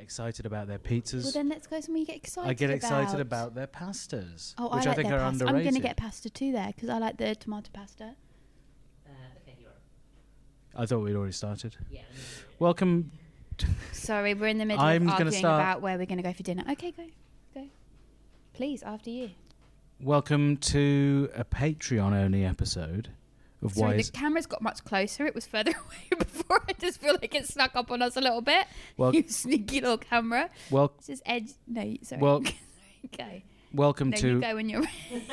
excited about their pizzas. Well, then let's go somewhere you get excited about. I get excited about their pastas, Oh, which I I think their are pasta. underrated. I'm going to get pasta too there because I like the tomato pasta. Okay, you're up. I thought we'd already started. Yeah. Welcome. Sorry, we're in the middle I'm of gonna arguing start- about where we're going to go for dinner. Okay, go. Please, after you. Welcome to a Patreon-only episode of Sorry, Why the Is... camera's got much closer. It was further away before. I just feel like it snuck up on us a little bit. Well- You sneaky little camera. Well, This is Ed. No, sorry. Well- go. welcome No, to... you go when you're ready.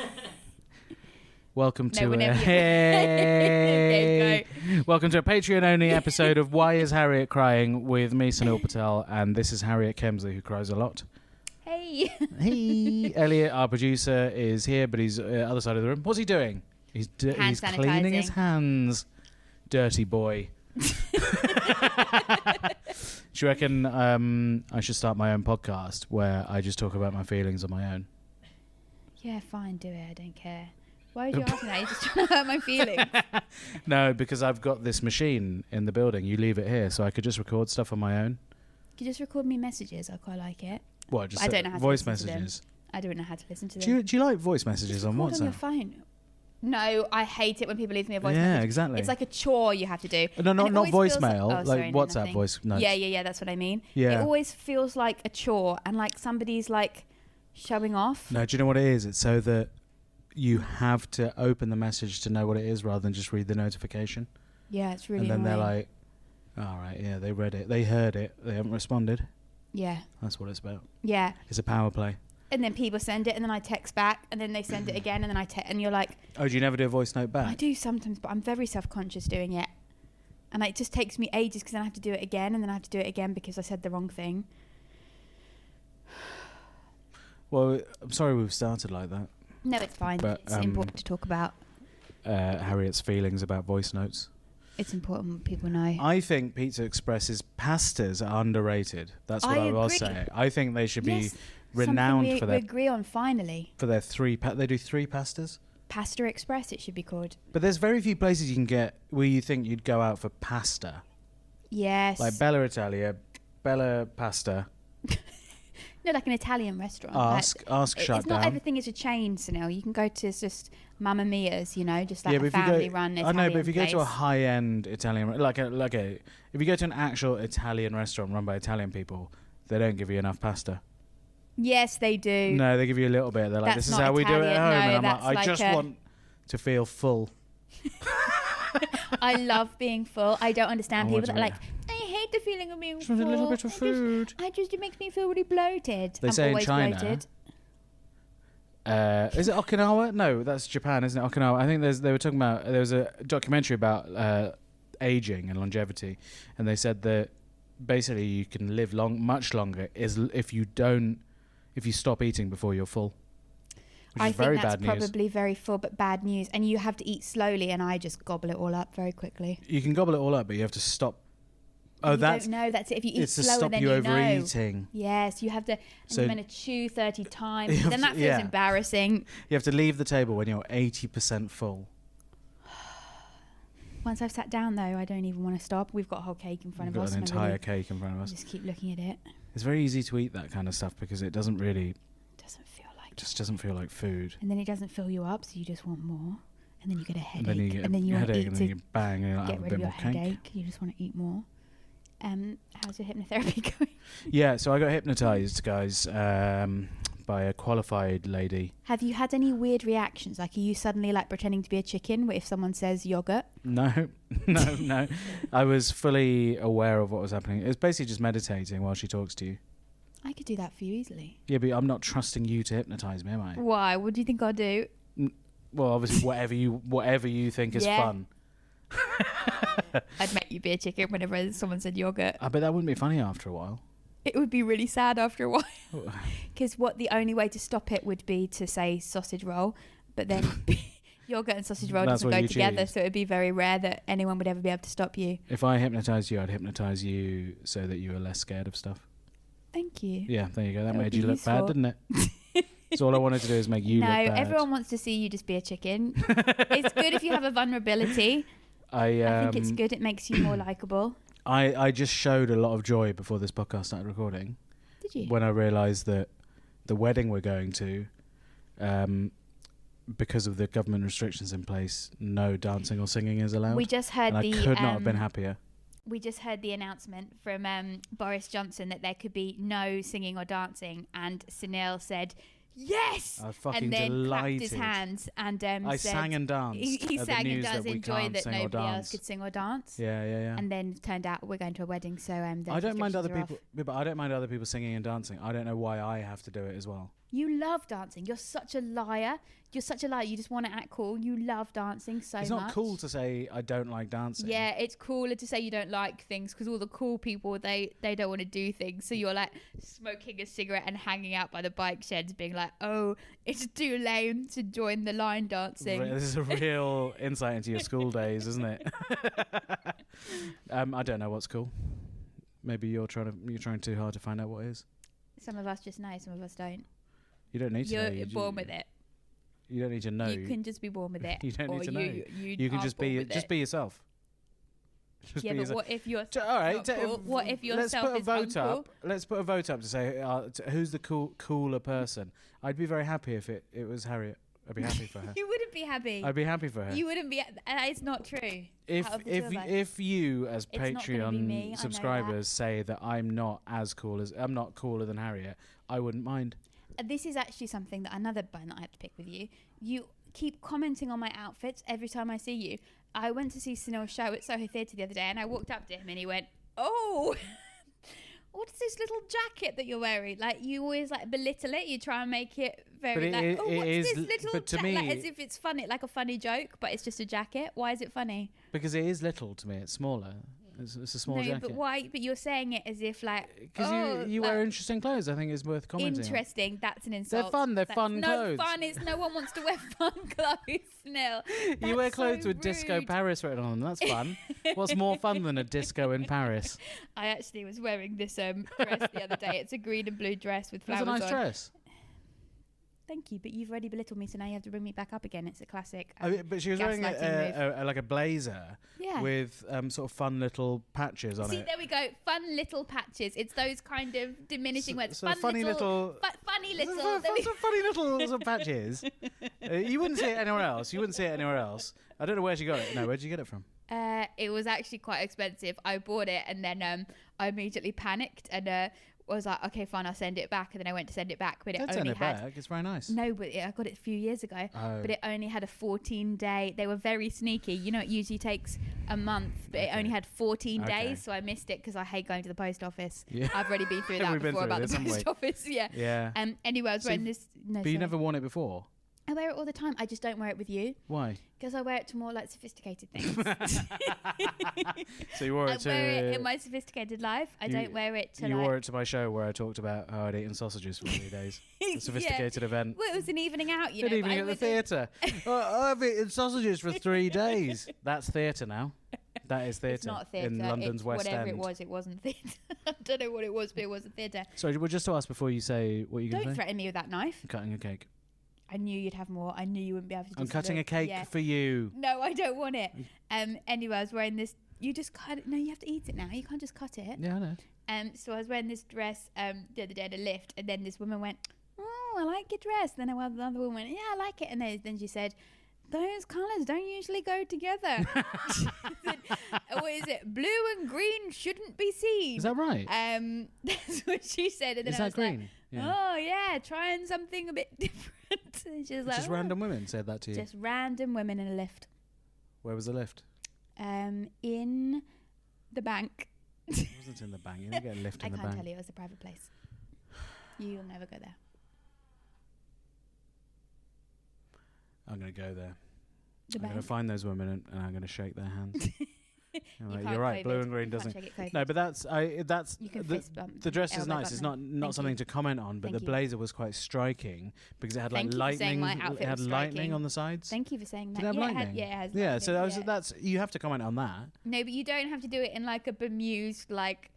Welcome No, to whenever you're hey! Okay, Welcome to a Patreon-only episode of Why Is Harriet Crying with me, Sunil Patel, and this is Harriet Kemsley, who cries a lot. Hey. Hey, Elliot, our producer, is here, but he's other side of the room. What's he doing? He's Hand cleaning his sanitizing. hands. Dirty boy. Do you reckon I should start my own podcast where I just talk about my feelings on my own? Yeah, fine, do it. I don't care. Why would you ask me that? You're just trying to hurt my feelings. No, because I've got this machine in the building. You leave it here, so I could just record stuff on my own. Could you just record me messages? I quite like it. What? Just I don't know how to voice listen to them. messages. I don't know how to listen to them. Do you like voice messages on Record WhatsApp? on your phone. No, I hate it when people leave me a voice Yeah, message. exactly. It's like a chore you have to do. No, And it not always feels voicemail, oh, like sorry, no, WhatsApp nothing. voice notes. Yeah, that's what I mean. Yeah. It always feels like a chore and like somebody's like showing off. No, do you know what it is? It's so that you have to open the message to know what it is rather than just read the notification. Yeah, it's really And then annoying. they're like, all right, yeah, they read it. They heard it. They haven't responded. Yeah. That's what it's about. Yeah. It's a power play. And then people send it and then I text back and then they send it again and then I text and you're like, Oh, do you never do a voice note back? I do sometimes, but I'm very self-conscious doing it. And it just takes me ages because then I have to do it again and then I have to do it again because I said the wrong thing. Well, I'm sorry we've started like that. No, it's fine. But, It's important to talk about. Harriet's feelings about voice notes. It's important people know. I think Pizza Express's pastas are underrated. That's what I will agree. say. I think they should be Yes, renowned something for we their agree on finally. for their three. They do 3 pastas. Pasta Express, it should be called. But there's very few places you can get where you think you'd go out for pasta. Yes. Like Bella Italia, Bella Pasta. No, like an Italian restaurant. Ask shut It's not down. everything is a chain, Sunil. You can go to just Mamma Mia's, you know, just like but a if you go- family-run Italian I know, but if you go to a place. high-end Italian, if you go to an actual Italian restaurant run by Italian people, they don't give you enough pasta. Yes, they do. No, they give you a little bit. They're like, That's this is not how we do it at Italian. home. No, And I'm that's like, I like just a- want to feel full. I love being full. I don't understand I people want that to are be- like, I hate the feeling of being Just full. want a little bit of food. It makes me feel really bloated. They I'm say in always China- bloated. Is it Okinawa? No, that's Japan, isn't it? Okinawa. I think they were talking about, there was a documentary about aging and longevity, and they said that basically you can live much longer if you stop eating before you're full. Which I is think very that's bad news. probably very full, but bad news. And you have to eat slowly, and I just gobble it all up very quickly. You can gobble it all up, but you have to stop. Oh, you that's don't know. That's it. If you eat it's to slower, stop then you you know. overeating. Yes, you have to. And So- you're going to chew 30 times. You have Then to- that feels yeah. embarrassing. You have to leave the table when you're 80% full. Once I've sat down, though, I don't even want to stop. We've got a whole cake in front We've of got us. an and I entire really cake in front of us. just keep looking at it. It's very easy to eat that kind of stuff because it doesn't really, Doesn't feel like. just doesn't feel like food. And then it doesn't fill you up, so you just want more. And then you get a headache. And then you get and then you a want to headache, eat and to then you bang, and you're like, get have a rid bit of your more cake. headache. You just want to eat more. How's your hypnotherapy going? Yeah, so I got hypnotized, guys, by a qualified lady. Have you had any weird reactions? Like, are you suddenly like pretending to be a chicken if someone says yogurt? No, no. I was fully aware of what was happening. It was basically just meditating while she talks to you. I could do that for you easily. Yeah, but I'm not trusting you to hypnotize me, am I? Why? What do you think I'll do? Well, obviously, whatever you think is Yeah. fun. I'd make you be a chicken whenever someone said yogurt. I bet that wouldn't be funny after a while. It would be really sad after a while. Because the only way to stop it would be to say sausage roll, but then yogurt and sausage roll That's doesn't what go you together, choose. so it would be very rare that anyone would ever be able to stop you. If I hypnotized you, I'd hypnotize you so that you were less scared of stuff. Thank you. Yeah, there you go. That That would made be you look bad, useful. didn't it? So all I wanted to do is make you No, look bad. everyone wants to see you just be a chicken. It's good if you have a vulnerability. I I think it's good. It makes you more likable. I just showed a lot of joy before this podcast started recording Did you? when I realised that the wedding we're going to, because of the government restrictions in place, no dancing or singing is allowed. We just heard and the. I could not have been happier. We just heard the announcement from Boris Johnson that there could be no singing or dancing, and Sunil said yes, I was fucking and then delighted. clapped his hands and I said, sang and danced. He at sang the and news does that we enjoy can't that sing or nobody else dance. could sing or dance. Yeah. And then turned out we're going to a wedding, so I don't mind other restrictions are people, off. but I don't mind other people singing and dancing. I don't know why I have to do it as well. You love dancing. You're such a liar. You're such a liar. You just want to act cool. You love dancing so much. It's not cool to say I don't like dancing. Yeah, it's cooler to say you don't like things because all the cool people, they don't want to do things. So you're like smoking a cigarette and hanging out by the bike sheds being like, oh, it's too lame to join the line dancing. This is a real insight into your school days, isn't it? I don't know what's cool. Maybe you're trying too hard to find out what is. Some of us just know, some of us don't. You don't need to know. You're born with it. You don't need to know. You can just be born with it. You don't need to know. You can are just born be with it. yourself. Just Yeah, be but yourself. what if you're All right. uncool? What if let's yourself put a is vote uncool? up. Let's put a vote up to say who's the cooler person. I'd be very happy if it was Harriet. I'd be happy for her. You wouldn't be happy. I'd be happy for her. You wouldn't be. It's not true. If Out of the two of us. if you as It's not gonna be me, I know Patreon subscribers say that I'm not cooler than Harriet, I wouldn't mind. This is actually something that another bone that I have to pick with you. You keep commenting on my outfits every time I see you. I went to see Sunil's show at Soho Theatre the other day, and I walked up to him, and he went, "Oh." What's this little jacket that you're wearing? Like, you always like belittle it. You try and make it very But what's this little but to jacket? Like, me- as if it's funny, like a funny joke, but it's just a jacket. Why is it funny? Because it is little to me. It's smaller. It's a small No, jacket. but why? But you're saying it as if like, Because you wear interesting clothes. I think it's worth commenting on. interesting. That's an insult. They're fun. They're That's fun clothes. No fun. It's no one wants to wear fun clothes. No. You wear clothes with Disco rude. Paris written on them. That's fun. What's more fun than a disco in Paris? I actually was wearing this dress the other day. It's a green and blue dress with That's flowers a nice on. dress. Thank you, but you've already belittled me, so now you have to bring me back up again. It's a classic. But she was wearing gaslighting like a blazer Yeah. with sort of fun little patches on See, it. there we go. Fun little patches. It's those kind of diminishing words. So Fun funny little. funny little. Some funny little sort of patches. You wouldn't see it anywhere else. I don't know where she got it. No, where'd you get it from? It was actually quite expensive. I bought it and then I immediately panicked and was like, okay, fine, I'll send it back. And then I went to send it back, but it Don't only send it had. back. It's very nice. No, but I got it a few years ago. Oh. But it only had a 14-day. They were very sneaky. You know, it usually takes a month, but it Okay. only had 14 Okay. days. So I missed it because I hate going to the post office. Yeah. I've already been through that We've been before through about this, the haven't post we? office. Yeah. Yeah. Anyway, I was So wearing this. No, But you sorry. never worn it before. I wear it all the time. I just don't wear it with you Why? because I wear it to more like sophisticated things. So you wore I it to. wear it in my sophisticated life. I don't wear it to You like. wore it to my show where I talked about how I'd eaten sausages for 3 days. A sophisticated event. Well, it was an evening out, you Good know. evening at the theatre. I've eaten sausages for 3 days. That's theatre now. That is theatre. It's not theatre. In London's it's West whatever End. it wasn't theatre. I don't know what it was, but it wasn't theatre. Sorry, well, just to ask before you say what you're going Don't to say. threaten me with that knife. I'm cutting a cake. I knew you'd have more. I knew you wouldn't be able to. I'm just cutting a look. cake Yeah. for you. No, I don't want it. Anyway, I was wearing this. You just cut it. No, you have to eat it now. You can't just cut it. Yeah, I know. So I was wearing this dress the other day at a lift, and then this woman went, "Oh, I like your dress." Then the other woman went, "Yeah, I like it." And then she said, "Those colours don't usually go together." She said, what is it? Blue and green shouldn't be seen. Is that right? That's what she said. And then Is I that was green? like, Yeah. "Oh yeah, trying something a bit different." And she was like, Just "Oh." random women said that to you. Just random women in a lift. Where was the lift? In the bank. It wasn't in the bank. You didn't get a lift I in the can't bank. tell you. It was a private place. You'll never go there. I'm going to go there. The I'm going to bank. find those women and I'm going to shake their hands. I'm You like, can't you're right. COVID. Blue and green You can't doesn't. shake it COVID. No, but that's You can the, fist bump. the dress is elbow nice. It's bump not them. Thank something you. to comment on, but Thank the you. blazer was quite striking because it had Thank like you for saying lightning. my outfit It had was lightning striking. on the sides. Thank you for saying that. Did it have yeah, lightning? it has Yeah, lightning, so that's you have to comment on that. No, but you don't have to do it in like a bemused, like,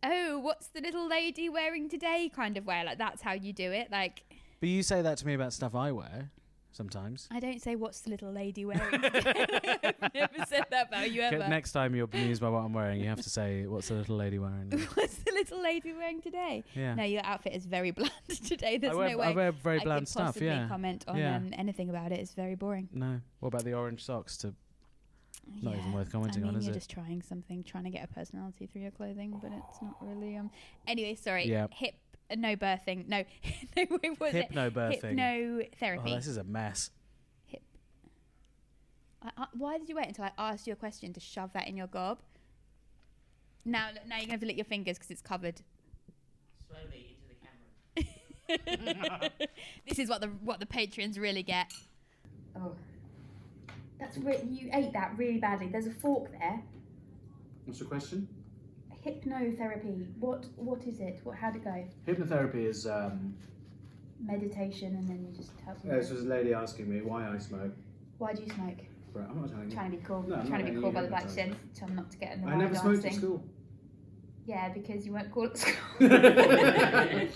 "Oh, what's the little lady wearing today?" kind of way. Like, that's how you do it. Like, But you say that to me about stuff I wear. sometimes. I don't say what's the little lady wearing today. I've never said that about you ever. Next time you're bemused by what I'm wearing, you have to say, what's the little lady wearing? What's the little lady wearing today? Yeah. No, your outfit is very bland today. There's I no way wear very I bland could stuff, possibly yeah. comment on anything about it. It's very boring. No. What about the orange socks? Not even worth commenting on, is you're it? just trying to get a personality through your clothing, but it's not really. Anyway, sorry. Yeah. No birthing. No. No, wait, what was it? Hypnobirthing. Hypnotherapy. Oh, this is a mess. Why did you wait until I asked you a question to shove that in your gob? Now you're going to have to lick your fingers because it's covered. Slowly into the camera. This is what the patrons really get. Oh. You ate that really badly. There's a fork there. What's your question? Hypnotherapy. What is it? How'd it go? Hypnotherapy is... meditation, and then you just help them. This was a lady asking me why I smoke. Why do you smoke? Right, I'm not telling you. Trying to be cool. No, I'm trying not to be letting cool you by the black hypnotise shed. Tell them not to get in the I never smoked at dancing. school. Yeah, because you weren't cool at school. I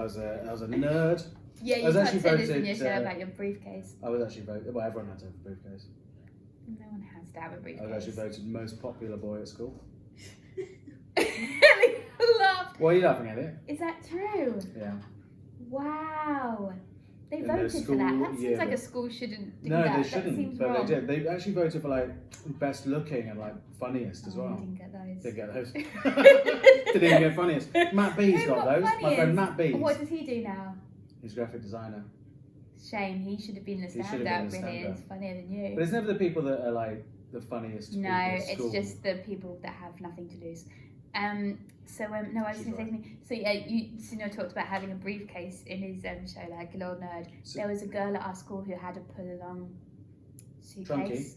was a nerd. Yeah, you can't say this in your show about your briefcase. I was actually voted... Well, everyone had to have a briefcase. No one has to have a briefcase. I was actually voted most popular boy at school. Ellie laughed. Why are you laughing at it? Is that true? Yeah. Wow. They In voted the for that. school That seems year like a book. school shouldn't do No, that. they That shouldn't, seems but wrong. they did. They actually voted for like best looking and like funniest as Oh, well. I didn't get those. Didn't get those. Didn't even get funniest. Matt B's Who got those. My funniest? friend Matt B's. What does he do now? He's a graphic designer. Shame, he should have been the He should have standout. been the Really, standout. is funnier than you. But it's never the people that are like the funniest. No, people at it's school. just the people that have nothing to lose. No, I was She's going to say right. something. So yeah, Sino talked about having a briefcase in his show, like a little nerd. So- There was a girl at our school who had a pull-along suitcase. Trunky?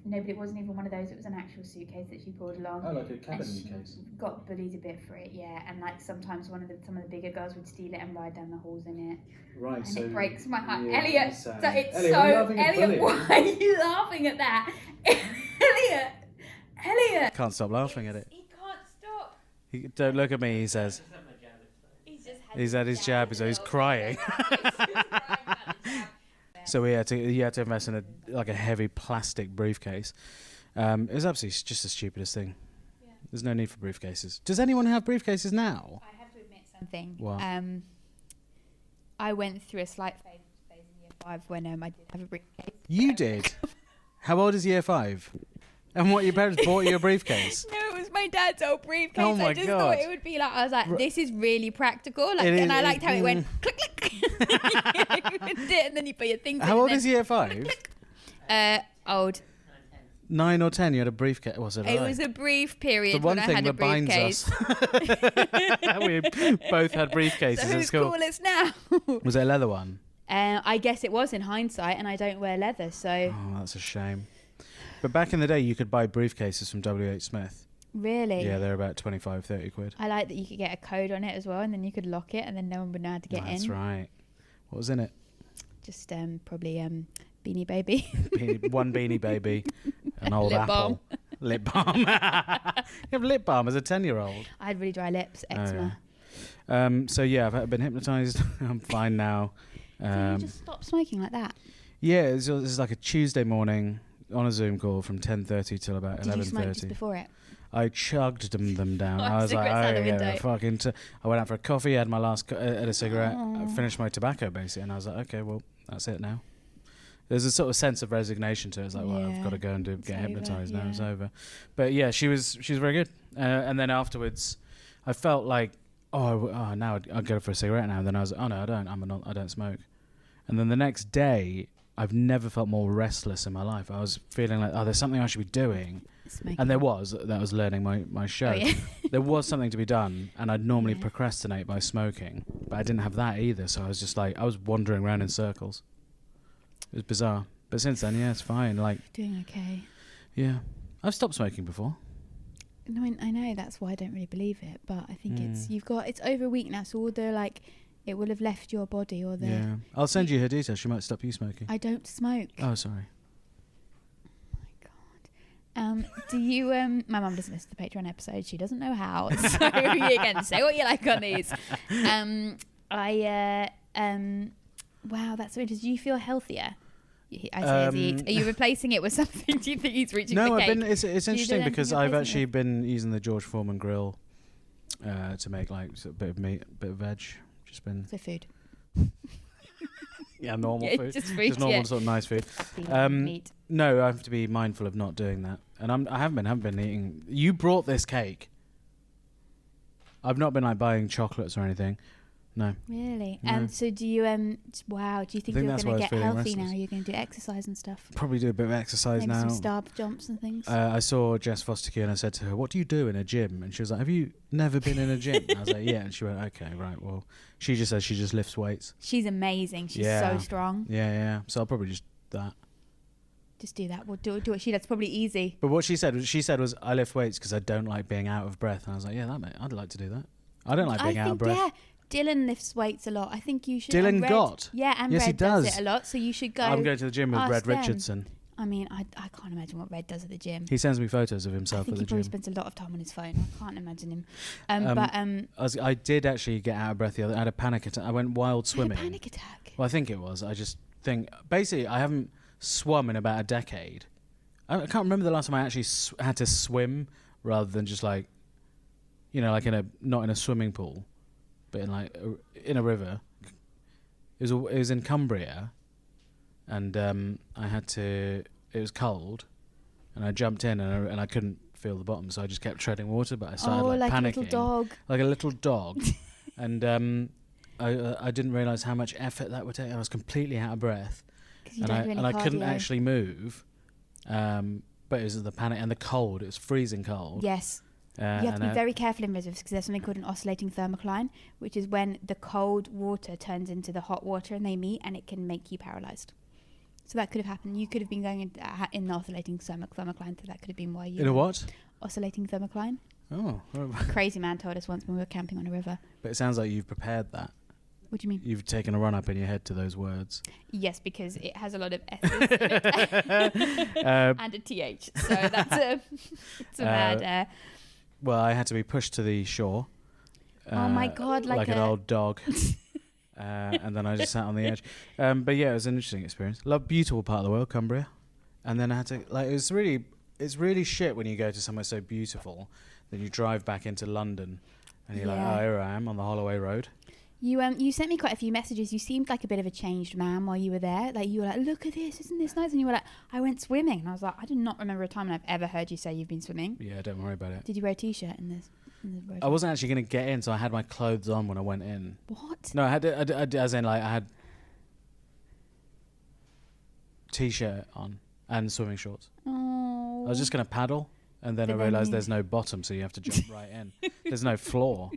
No, but it wasn't even one of those. It was an actual suitcase that she pulled along. Oh, like a cabin And she case. got bullied a bit for it, yeah. And like sometimes some of the bigger girls would steal it and ride down the halls in it. Right, And so it breaks my heart. yeah, Elliot, Sam. so it's Elliot, why are you laughing at Elliot, bullying? why are you laughing at that? Elliot. Can't stop laughing at it. He can't stop. Don't look at me, he says. Just have my jab at He's just He's had his jab, so he's crying. So you had to invest in a heavy plastic briefcase. It was absolutely just the stupidest thing. Yeah. There's no need for briefcases. Does anyone have briefcases now? I have to admit something. What? I went through a slight phase in year 5 when I did have a briefcase. You did? How old is year 5? And what, your parents bought you a briefcase? No, it was my dad's old briefcase. Oh my I just God. thought it would be like, I was like, this is really practical. Like, It and is- I liked how it went click, click. You opened it and then you put your things in. How old and is year 5? old. 9 or 10, you had a briefcase. Was it? It was a brief period the one when I thing had a that binds briefcase. us. We both had briefcases So in who's school. coolest now? Was it a leather one? I guess it was in hindsight, and I don't wear leather, so Oh, that's a shame. But back in the day, you could buy briefcases from WH Smith. really. Yeah, they're about 25, 30 quid. I like that you could get a code on it as well, and then you could lock it, and then no one would know how to get That's in. right. What was in it? Just probably Beanie Baby. One Beanie Baby, an old Lip apple. Lip balm. You have lip balm as a 10-year-old. I had really dry lips, Oh, eczema. yeah. So yeah, I've been hypnotised. I'm fine now. So you just stop smoking like that? Yeah, this is like a Tuesday morning on a Zoom call from 10:30 till about Did you smoke 11:30. just before it? I chugged them down. Oh, I was like, cigarettes out the yeah, window. fucking. I went out for a coffee, had my last, had a cigarette, Oh. finished my tobacco basically, and I was like, okay, well, that's it now. There's a sort of sense of resignation to it. It's like, well, I've Yeah, got to go and it's get over, hypnotised now. It's yeah. over. But yeah, she was very good. And then afterwards, I felt like, now I'd go for a cigarette now. And then I was like, oh no, I don't. I don't smoke. And then the next day, I've never felt more restless in my life. I was feeling like, there's something I should be doing. Smoking. And there was. That was learning my show. Oh, yeah. There was something to be done, and I'd normally Yeah. procrastinate by smoking, but I didn't have that either. So I was just like, I was wandering around in circles. It was bizarre. But since then, yeah, it's fine. Like, Doing okay. yeah, I've stopped smoking before. No, I know that's why I don't really believe it, but I think it's Mm. it's over a week now, so all the it will have left your body or the. Yeah, I'll send you her details. She might stop you smoking. I don't smoke. Oh, sorry. Do you? My mum doesn't listen to the Patreon episode. She doesn't know how. So you can say what you like on these. Wow, that's so interesting. Do you feel healthier? I say as he eats. Are you replacing it with something? Do you think he's reaching No, for I've cake? been. It's Do you do interesting anything because you're I've replacing it actually been using the George Foreman grill to make like a bit of meat, a bit of veg. Just been So food. normal Yeah, food, just food, just normal yeah. sort of nice food. Meat. No, I have to be mindful of not doing that, and I haven't been eating. You brought this cake. I've not been like buying chocolates or anything. No. Really? No. So do you wow, do you think think you're that's going why to I was get feeling healthy now? restless. You're going to do exercise and stuff? Probably do a bit of exercise Maybe now. some starb jumps and things? I saw Jess Foster Q and I said to her, "What do you do in a gym?" And she was like, "Have you never been in a gym?" I was like, "Yeah." And she went, "Okay, right. Well," she just says she just lifts weights. She's amazing. She's Yeah. so strong. Yeah. So I'll probably just that. Just do that. Well, do what she does. Probably easy. But what she said was, "I lift weights because I don't like being out of breath." And I was like, "Yeah, I'd like to do that. I don't like being out of breath." Yeah. Dylan lifts weights a lot. I think you should. Dylan and Red, Gott? Yeah, and Yes, he Red does does. it a lot. So you should go. I'm going to the gym with ask Red them. Richardson. I mean, I can't imagine what Red does at the gym. He sends me photos of I himself think at he the probably gym. spends a lot of time on his phone. I can't imagine him. I did actually get out of breath the other. I had a panic attack. I went wild swimming. A panic attack. Well, I think it was. I just think basically I haven't swum in about a decade. I can't remember the last time I actually had to swim rather than just like, like not in a swimming pool, but in like in a river. It was in Cumbria, and I had to. It was cold, and I jumped in and I couldn't feel the bottom, so I just kept treading water. But I started like panicking, a little dog. like a little dog, and I didn't realize how much effort that would take. I was completely out of breath, You don't do any I couldn't cardio. actually move. But it was the panic and the cold. It was freezing cold. Yes. You have to be very careful in rivers because there's something called an oscillating thermocline, which is when the cold water turns into the hot water and they meet, and it can make you paralyzed. So that could have happened. You could have been going in the oscillating thermocline, so that could have been why you... In a what? Oscillating thermocline. Oh. Crazy man told us once when we were camping on a river. But it sounds like you've prepared that. What do you mean? You've taken a run up in your head to those words. Yes, because it has a lot of S's in it. And a TH. So it's a bad... Well, I had to be pushed to the shore. Oh my God, like an old dog. And then I just sat on the edge. But yeah, it was an interesting experience. Beautiful part of the world, Cumbria. And then I had to, it's really shit when you go to somewhere so beautiful, then you drive back into London and you're like, oh, here I am on the Holloway Road. You sent me quite a few messages. You seemed like a bit of a changed man while you were there. Like, you were like, look at this, isn't this nice? And you were like, I went swimming. And I was like, I do not remember a time when I've ever heard you say you've been swimming. Yeah, don't worry about it. Did you wear a t-shirt in the road? I wasn't actually going to get in, so I had my clothes on when I went in. What? No, I had as in, like, I had t-shirt on and swimming shorts. Oh. I was just going to paddle, and then I realised there's no bottom, so you have to jump right in. There's no floor,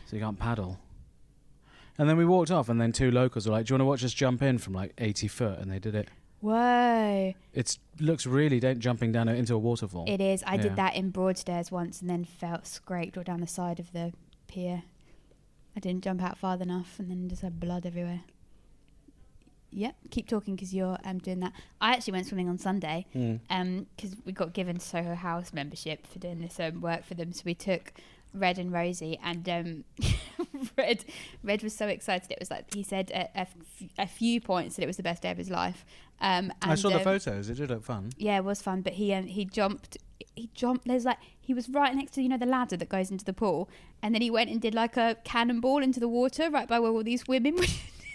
so you can't paddle. And then we walked off, and then two locals were like, do you want to watch us jump in from like 80 foot? And they did it. Whoa. It looks really jumping down into a waterfall. It is. I did that in Broadstairs once and then felt scraped all down the side of the pier. I didn't jump out far enough and then just had blood everywhere. Yep, keep talking because you're doing that. I actually went swimming on Sunday because we got given Soho House membership for doing this work for them. So we took Red and Rosie, and Red was so excited. It was like he said a few points that it was the best day of his life. And I saw the photos. It did look fun. Yeah, it was fun. But he jumped. There's like he was right next to the ladder that goes into the pool, and then he went and did like a cannonball into the water right by where all these women were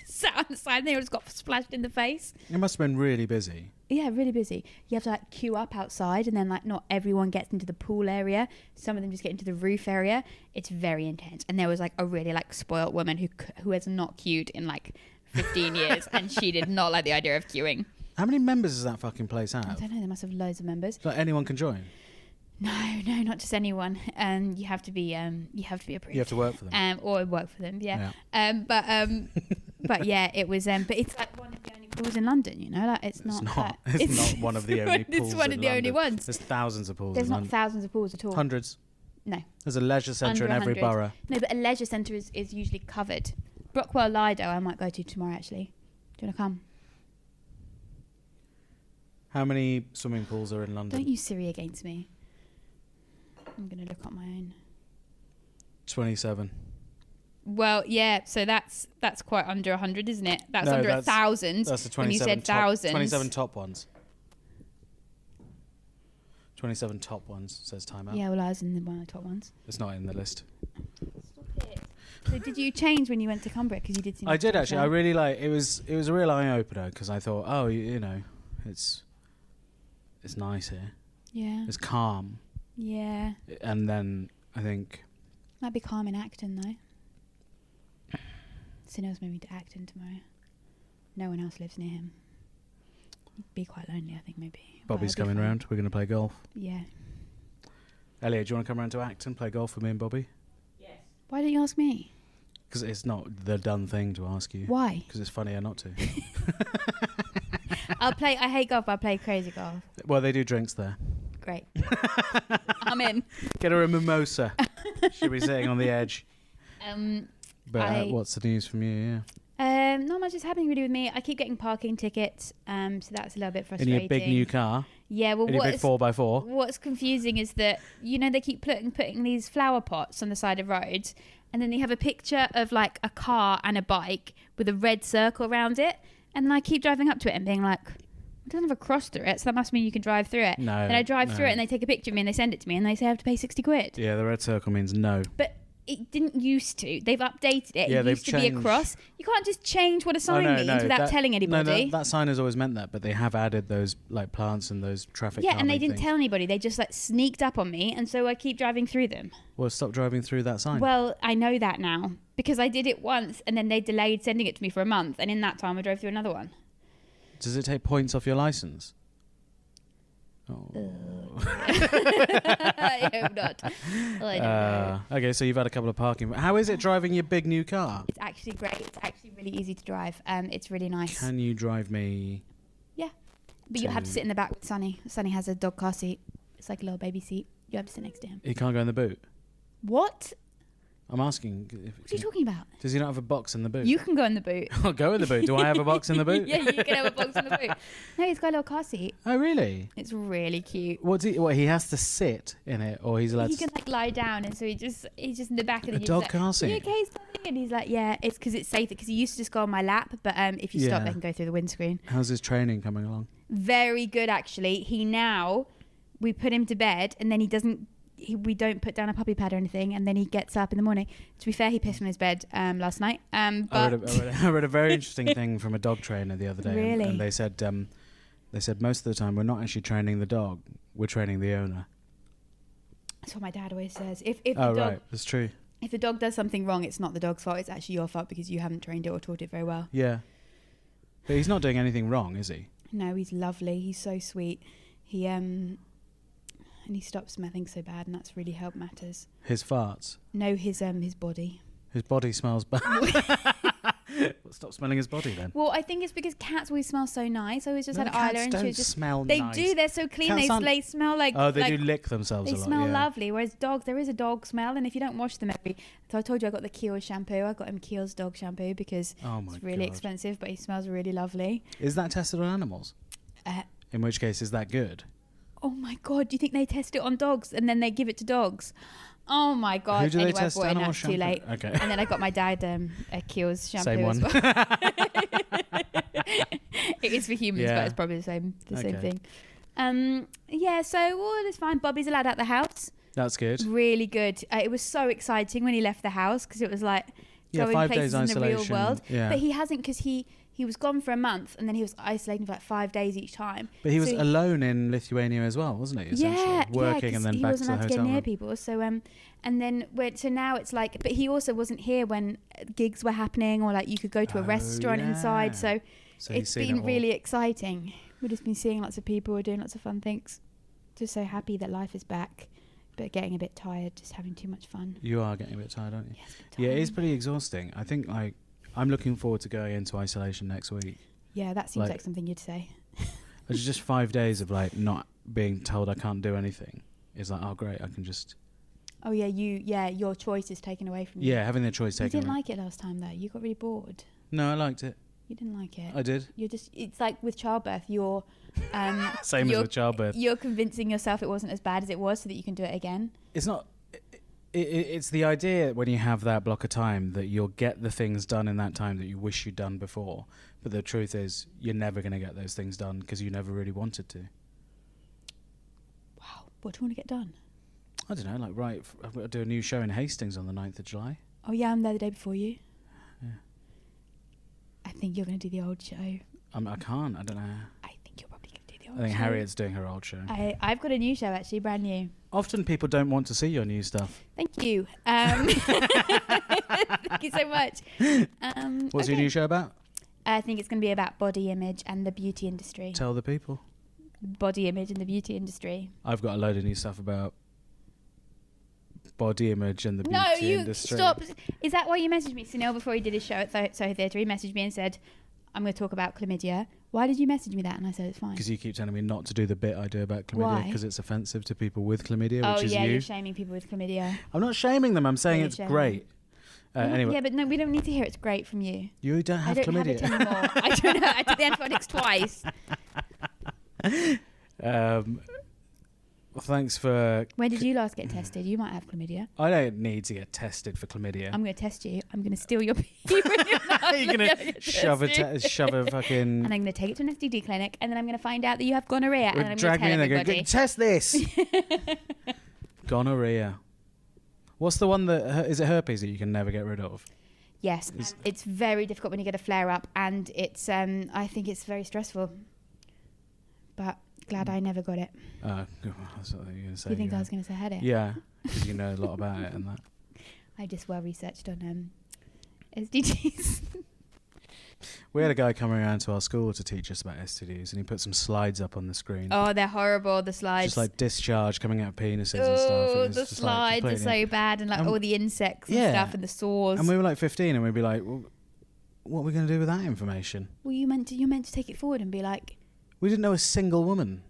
sat on the side. And they all just got splashed in the face. It must have been really busy. Yeah, really busy. You have to like queue up outside, and then like not everyone gets into the pool area. Some of them just get into the roof area. It's very intense. And there was like a really like spoilt woman who has not queued in like 15 years, and she did not like the idea of queuing. How many members does that fucking place have? I don't know. They must have loads of members. So anyone can join. No, not just anyone. You have to be approved. You have to work for them. Or work for them. Yeah. But yeah, it was. But it's like one of the only pools in London. Like it's not. It's not one of the only pools. It's one of the only ones. There's thousands of pools. There's in not London. Thousands of pools at all. Hundreds. No. There's a leisure centre in every 100. borough. No, but a leisure centre is usually covered. Brockwell Lido, I might go to tomorrow actually. Do you want to come? How many swimming pools are in London? Don't use Siri against me. I'm going to look up my own. 27. Well, yeah. So that's quite under 100, isn't it? That's No, under that's- 1,000. That's the When you 27 said top, thousands. 27 top ones. 27 top ones says timeout. Yeah, well, I was in one of the top ones. It's not in the list. Stop it. So did you change when you went to Cumbria? Because you did seem I to did change actually. there. I really like it. Was a real eye opener because I thought, oh, you know, it's nice here. Yeah. It's calm, Yeah. and then I think Might be calm in Acton though. Sinno's moving to Acton tomorrow. No one else lives near him. He'd be quite lonely, I think, maybe. But Bobby's it'll be coming fine. round. We're going to play golf. Yeah. Elliot, do you want to come round to Acton, play golf with me and Bobby? Yes. Why don't you ask me? Because it's not the done thing to ask you. Why? Because it's funnier not to. I'll play. I hate golf. I'll play crazy golf. Well, they do drinks there. Great. I'm in. Get her a mimosa. She'll be sitting on the edge. But what's the news from you? Yeah. Not much is happening really with me. I keep getting parking tickets, so that's a little bit In frustrating. your big new car. Yeah, well, In your big 4x4. what's confusing is that they keep putting these flower pots on the side of roads, and then they have a picture of like a car and a bike with a red circle around it, and then I keep driving up to it and being like, it doesn't have a cross through it, so that must mean you can drive through it. No. And I drive through it, and they take a picture of me and they send it to me, and they say I have to pay 60 quid. Yeah, the red circle means no. But it didn't used to. They've updated it. Yeah, It they've used to be a changed. cross. You can't just change what a sign no, means no, without that- telling anybody. No, that sign has always meant that, but they have added those like plants and those traffic. Yeah, and they calming didn't things. tell anybody. They just like sneaked up on me, and so I keep driving through them. Well, stop driving through that sign. Well, I know that now because I did it once, and then they delayed sending it to me for a month, and in that time I drove through another one. Does it take points off your license? Oh. I hope not. Well, I don't know. Okay, so you've had a couple of parking. How is it driving your big new car? It's actually great. It's actually really easy to drive. It's really nice. Can you drive me? But you have to to- sit in the back with Sonny. Sonny has a dog car seat. It's like a little baby seat. You have to sit next to him. He can't go in the boot. What? I'm asking. What are you talking about? Does he not have a box in the boot? You can go in the boot. I'll go in the boot. Do I have a box in the boot? Yeah, you can have a box in the boot. No, he's got a little car seat. Oh, really? It's really cute. What he has to sit in it, or he's allowed He to can like lie down, and so he's just in the back of a the dog car seat? You okay, Sonny? And he's like, yeah, it's because it's safer. Because he used to just go on my lap, but if you stop, Yeah. they can go through the windscreen. How's his training coming along? Very good, actually. We put him to bed, and then he doesn't. We don't put down a puppy pad or anything, and then he gets up in the morning. To be fair, he pissed on his bed last night. But I read a very interesting thing from a dog trainer the other day. Really? And they said most of the time we're not actually training the dog, we're training the owner. that's what my dad always says. If the Oh, dog right. That's true. if the dog does something wrong, it's not the dog's fault. It's actually your fault because you haven't trained it or taught it very well. Yeah. But he's not doing anything wrong, is he? No, he's lovely. He's so sweet. He and he stopped smelling so bad, and that's really helped matters. His farts. No, his body. His body smells bad. Stop smelling his body then. Well, I think it's because cats always smell so nice. I always just No, had cats Isla, and don't she was just. smell They nice. do. They're so clean. Cats aren't- They smell like. Oh, they like, do lick themselves They a lot. smell yeah. lovely. Whereas dogs, there is a dog smell, and if you don't wash them so I told you I got the Kiehl's shampoo. I got him Kiehl's dog shampoo because Oh my it's really God. expensive, but he smells really lovely. Is that tested on animals? In which case, is that good? Oh my God! Do you think they test it on dogs and then they give it to dogs? Oh my God! Who do Anyway, they test boy, animal no, it's too shampoo? late. Okay. And then I got my dad a Kiehl's shampoo Same as one. well. It is for humans, Yeah. but it's probably the same Okay. thing. Yeah, so all is fine. Bobby's allowed out the house. That's good. Really good. It was so exciting when he left the house because it was like Yeah, going 5 places days in the real isolation. world. Yeah. But he hasn't because he was gone for a month and then he was isolating for like 5 days each time. But he was So alone in Lithuania as well, wasn't he? Essentially? Yeah, Working 'cause and then he back to wasn't the allowed to get hotel near room. people. So and then so now it's like, but he also wasn't here when gigs were happening or like you could go to a Oh, restaurant inside. yeah. So So he's it's seen been it all. really exciting. We've just been seeing lots of people, we're doing lots of fun things. Just so happy that life is back, but getting a bit tired, just having too much fun. You are getting a bit tired, aren't you? Yes, Yeah, it is pretty exhausting. I think I'm looking forward to going into isolation next week. Yeah, that seems like- like something you'd say. It's just 5 days of like not being told I can't do anything. It's like, oh great, I can just Oh yeah, your choice is taken away from you. yeah, having the choice You taken didn't away. like it last time though. You got really bored. No, I liked it. You didn't like it. I did. It's like with childbirth, you're Same as you're- with childbirth. You're convincing yourself it wasn't as bad as it was so that you can do it again. It's not. It's the idea when you have that block of time that you'll get the things done in that time that you wish you'd done before. But the truth is, you're never going to get those things done because you never really wanted to. Wow. What do you want to get done? I don't know, I've got to do a new show in Hastings on the 9th of July. Oh, yeah, I'm there the day before you. Yeah. I think you're going to do the old show. I can't, I don't know. I think you're probably going to do the old I think show. Harriet's doing her old show. I've got a new show, actually, brand new. Often people don't want to see your new stuff. Thank you. Thank you so much. What's your new show about? I think it's going to be about body image and the beauty industry. Tell the people. Body image and the beauty industry. I've got a load of new stuff about body image and the beauty industry. No, you stop. Is that why you messaged me? Sunil, before he did his show at Soho Theatre, he messaged me and said, I'm going to talk about chlamydia. Why did you message me that? And I said, it's fine. Because you keep telling me not to do the bit I do about chlamydia Why? because it's offensive to people with chlamydia, Oh, which is yeah, you. you're shaming people with chlamydia. I'm not shaming them. I'm saying Yeah, it's you're great. Anyway, Yeah, but no, we don't need to hear it's great from you. you don't have I don't chlamydia. have it anymore. I don't know. I did the antibiotics twice. Well, thanks for... When did you last get tested? You might have chlamydia. I don't need to get tested for chlamydia. I'm going to test you. I'm going to steal your pee in your mouth. You're going to shove a fucking... And I'm going to take it to an STD clinic, and then I'm going to find out that you have gonorrhea, and then I'm going to drag me tell in there and everybody. go, test this! Gonorrhea. What's the one that... Is it herpes that you can never get rid of? Yes, and it's very difficult when you get a flare-up, and it's I think it's very stressful. But glad I never got it. That's what you were going to say. Do you think I was going to say I had it? Yeah, 'cause you know a lot about it and that. I just well researched on SDGs. We had a guy coming around to our school to teach us about STDs, and he put some slides up on the screen. Oh, they're horrible, the slides. Just like discharge coming out of penises and stuff. Oh, And the it's just slides like are so bad, and like all the insects and yeah. stuff, and the sores. And we were like 15, and we'd be like, well, what are we going to do with that information? Well, you meant to take it forward and be like, We didn't know a single woman.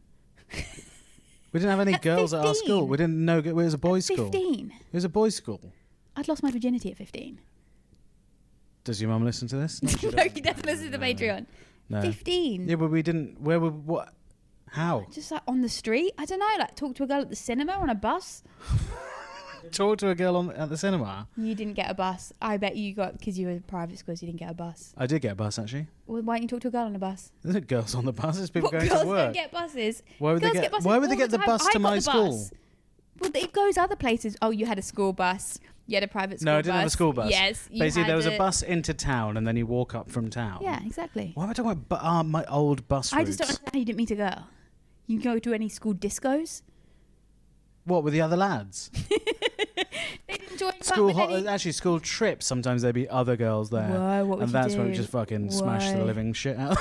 We didn't have any girls at our school. 15. We didn't know. It was a boys' school. 15. It was a boys' school. I'd lost my virginity at 15. Does your mum listen to this? No, she No, doesn't. he doesn't listen to Patreon. No. 15. Yeah, but we didn't. Where were what? How? Just like on the street. I don't know. Like talk to a girl at the cinema on a bus. Talk to a girl at the cinema. You didn't get a bus. I bet you got, because you were in private schools, you didn't get a bus. I did get a bus actually. Well, why don't you talk to a girl on a bus? There's no girls on the bus. There's people What, going girls to work. don't get buses. Why would Girls they get? buses Why would they all get the time. bus I to got my the school? bus. Well, it goes other places. Oh, you had a school bus. You had a private school bus. No, I didn't have a school bus. Yes. You Basically, had there was a bus into town, and then you walk up from town. Yeah, exactly. Why am I talking about my old bus routes? I just don't understand how you didn't meet a girl. You go to any school discos? What with the other lads? They didn't join School up with any... actually school trips. Sometimes there'd be other girls there, Whoa, what would and you that's do? where we just fucking smash the Why? living shit out.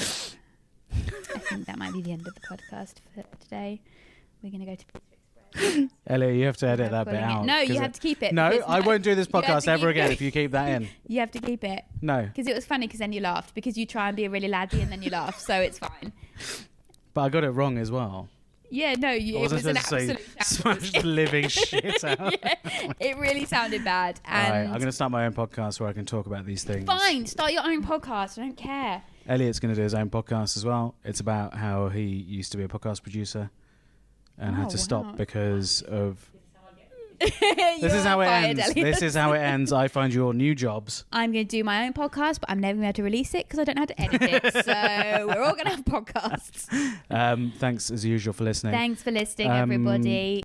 I think that might be the end of the podcast for today. We're going to go to... Ellie, you have to edit that bit Pulling it. out. No, 'cause you have to keep it. No, because I won't do this you have podcast to ever keep again it. if you keep that in. You have to keep it. No. Because it was funny because then you laughed. Because you try and be a really laddie and then you laugh. So it's fine. But I got it wrong as well. Yeah, no, I it wasn't was an supposed to absolute say shambles. smash the living shit out. Yeah, it really sounded bad. All right, And I'm going to start my own podcast where I can talk about these things. fine, start your own podcast. I don't care. Elliot's going to do his own podcast as well. It's about how he used to be a podcast producer and had Oh, to wow. stop because of... This This is how it ends. This is how it ends. I find your new jobs. I'm going to do my own podcast, but I'm never going to be able to release it because I don't know how to edit it. So we're all going to have podcasts. Thanks as usual for listening. Thanks for listening, everybody.